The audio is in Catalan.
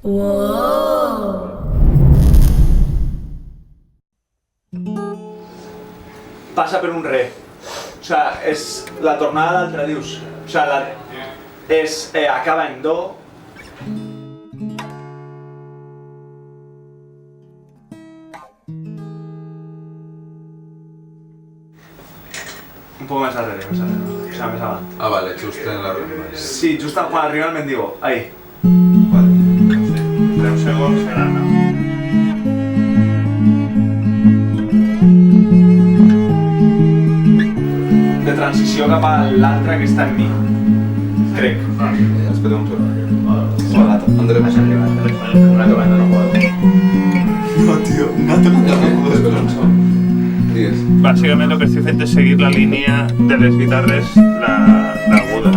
Wow. Passa per un re. O sigui, és la tornada d'altre dius. O sigui, acaba en do. Un poc més darrere, més darrere. O sigui, més avant. Ah, vale, just en la rumba. Sí, just quan arriba el mendigo. Ahí. Vale. 10 segons serà. De transició cap a l'altre que està en mi. Crec. Espera un segon. Hola, André, más arriba. una comanda no puedo. No, tío, no te puedo. Espera un segon. Digues. Bàsicament el que estic fent és seguir la línia de les guitarres, l'aguda.